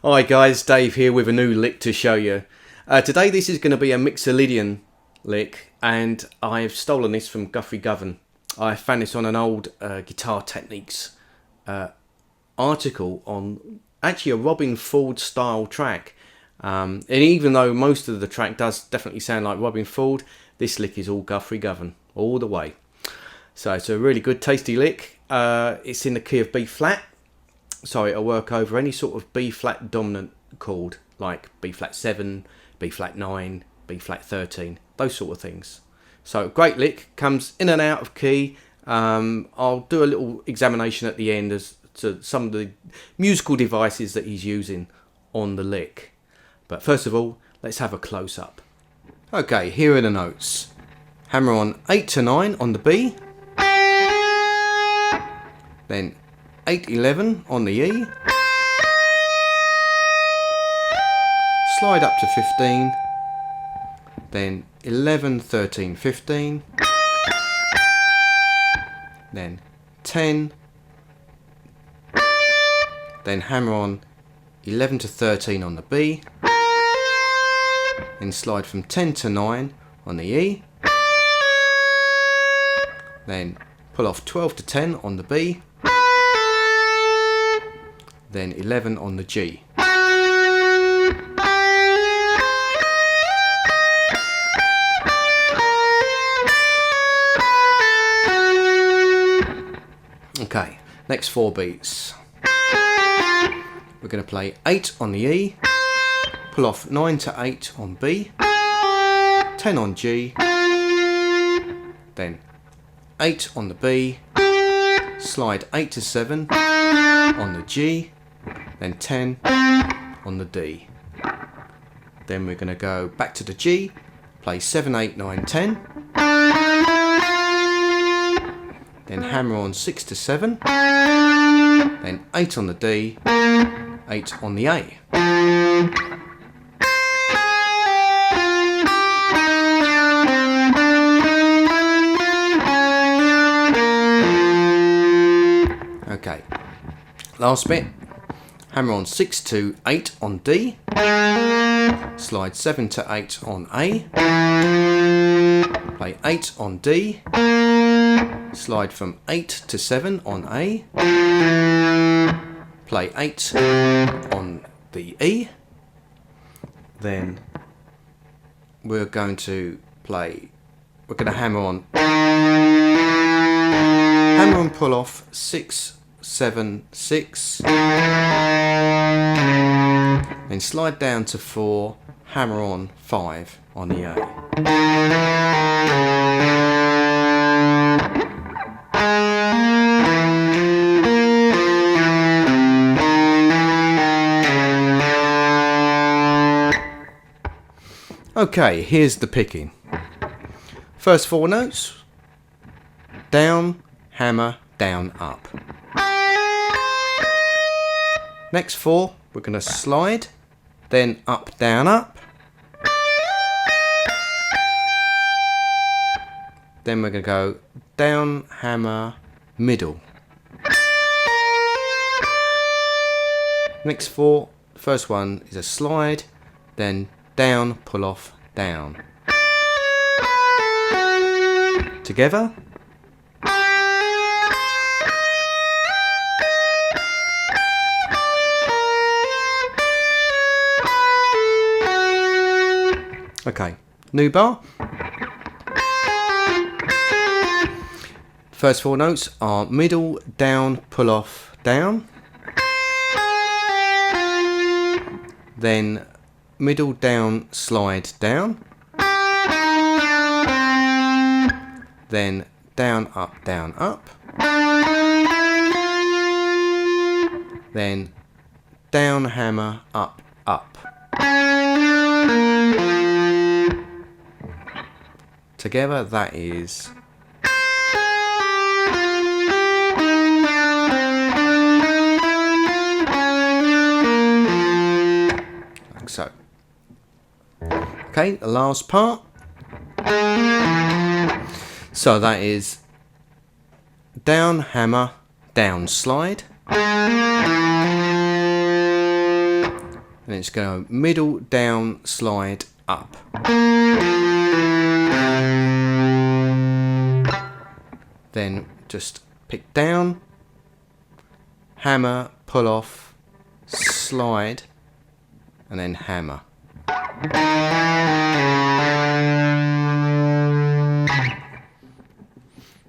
Hi guys, Dave here with a new lick to show you. Today this is going to be a Mixolydian lick, and I've stolen this from Guthrie Govan. I found this on an old Guitar Techniques article on actually a Robin Ford style track. And even though most of the track does definitely sound like Robin Ford, this lick is all Guthrie Govan, all the way. So it's a really good tasty lick. It's in the key of B flat. So it'll work over any sort of B flat dominant chord, like B flat 7, B flat 9, B flat 13, those sort of things. So great lick, comes in and out of key. I'll do a little examination at the end as to some of the musical devices that he's using on the lick. But first of all, let's have a close up. Okay, here are the notes. Hammer on 8 to 9 on the B, then 8-11 on the E, slide up to 15, then 11-13-15, then 10, then hammer on 11 to 13 on the B, then slide from 10 to 9 on the E, then pull off 12 to 10 on the B, then 11 on the G. Okay, next 4 beats. We're going to play 8 on the E, pull off 9 to 8 on B, 10 on G, then 8 on the B, slide 8 to 7 on the G, then 10 on the D. Then we're going to go back to the G, play 7, 8, 9, 10, then hammer on 6 to 7, then 8 on the D, 8 on the A. Okay, last bit. Hammer on 6 to 8 on D, slide 7 to 8 on A, play 8 on D, slide from 8 to 7 on A, play 8 on the E, then we're going to hammer on pull off 6, 7, 6, then slide down to 4, hammer on 5 on the A. Okay, here's the picking. First 4 notes: down, hammer, down, up. Next 4, we're going to slide, then up, down, up. Then we're going to go down, hammer, middle. Next 4, first one is a slide, then down, pull off, down. Together. Okay, new bar. First 4 notes are middle, down, pull off, down. Then middle, down, slide, down. Then down, up, down, up. Then down, hammer, up, up. Together that is like so. Okay, the last part. So that is down, hammer, down, slide. And it's going to middle, down, slide, up. Then just pick down, hammer, pull off, slide, and then hammer.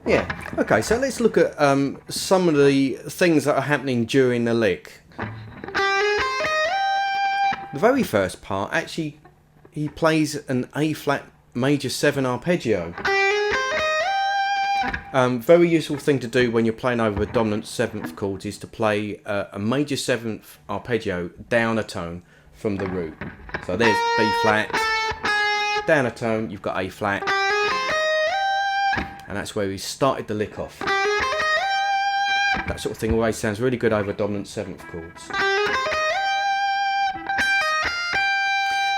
Yeah, okay, so let's look at some of the things that are happening during the lick. The very first part, actually, he plays an A flat major 7 arpeggio. Very useful thing to do when you're playing over a dominant 7th chord is to play a major 7th arpeggio down a tone from the root. So there's B flat, down a tone, you've got A flat, and that's where we started the lick off. That sort of thing always sounds really good over dominant 7th chords.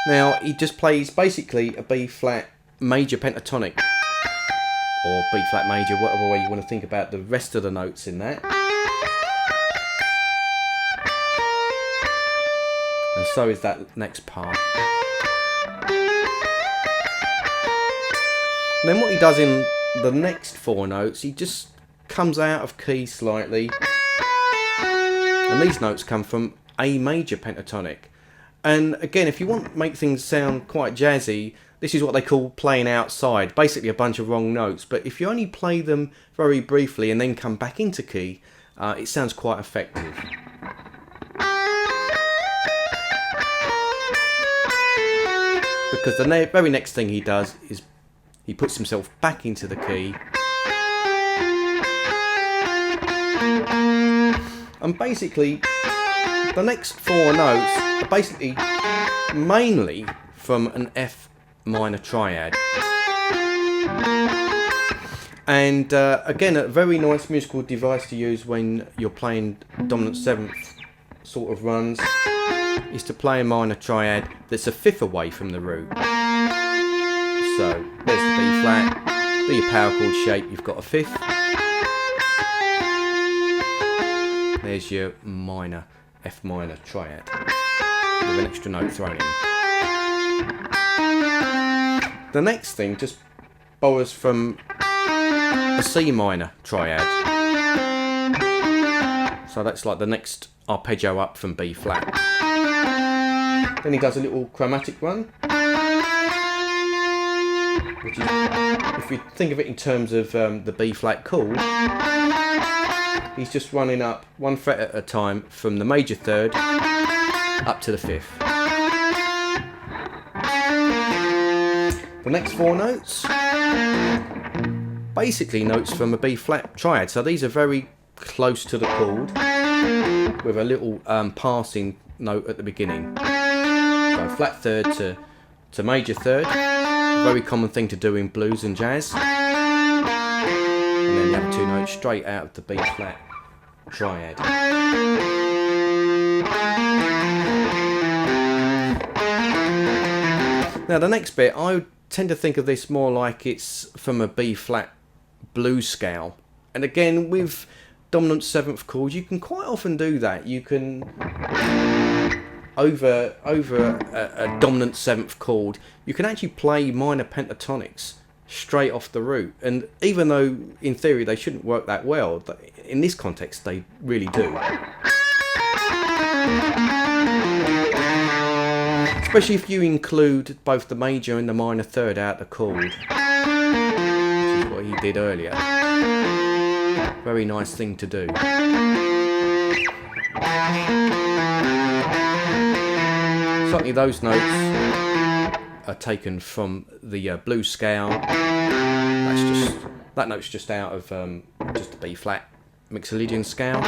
Now he just plays basically a B flat major pentatonic, or B flat major, whatever way you want to think about the rest of the notes in that. And so is that next part. And then what he does in the next 4 notes, he just comes out of key slightly. And these notes come from A major pentatonic. And again, if you want to make things sound quite jazzy, this is what they call playing outside. Basically a bunch of wrong notes. But if you only play them very briefly and then come back into key, it sounds quite effective. Because the very next thing he does is he puts himself back into the key. And basically, the next 4 notes are basically mainly from an F minor triad. And again, a very nice musical device to use when you're playing dominant 7th sort of runs is to play a minor triad that's a 5th away from the root. So there's the B flat, do your power chord shape, you've got a 5th. There's your minor, F minor triad, with an extra note thrown in. The next thing just borrows from a C minor triad. So that's like the next arpeggio up from B flat. Then he does a little chromatic run, which is, if you think of it in terms of the B flat chord, he's just running up 1 fret at a time from the major 3rd up to the 5th. The next 4 notes, basically notes from a B flat triad. So these are very close to the chord with a little passing note at the beginning. So flat 3rd to major 3rd, very common thing to do in blues and jazz. And then the other 2 notes straight out of the B flat triad. Now the next bit, I tend to think of this more like it's from a B flat blues scale. And again, with dominant 7th chords, you can quite often do that. You can over a dominant 7th chord, you can actually play minor pentatonics straight off the root. And even though in theory they shouldn't work that well, in this context they really do. Especially if you include both the major and the minor 3rd out the chord, which is what he did earlier. Very nice thing to do. Certainly those notes are taken from the blues scale. That note's just out of just the B flat Mixolydian scale.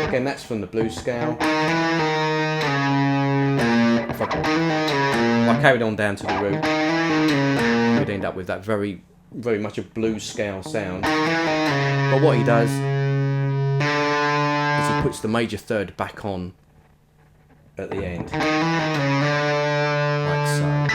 Again, that's from the blues scale. If I carried on down to the root, we'd end up with that very much a blues scale sound. But what he does is he puts the major 3rd back on at the end, like so.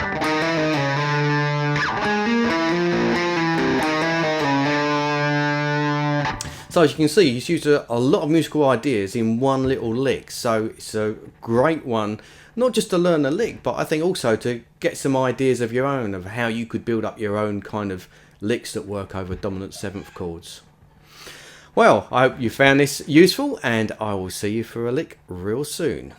So So as you can see, he's used a lot of musical ideas in one little lick. So it's a great one, not just to learn the lick, but I think also to get some ideas of your own, of how you could build up your own kind of licks that work over dominant seventh chords. Well, I hope you found this useful, and I will see you for a lick real soon.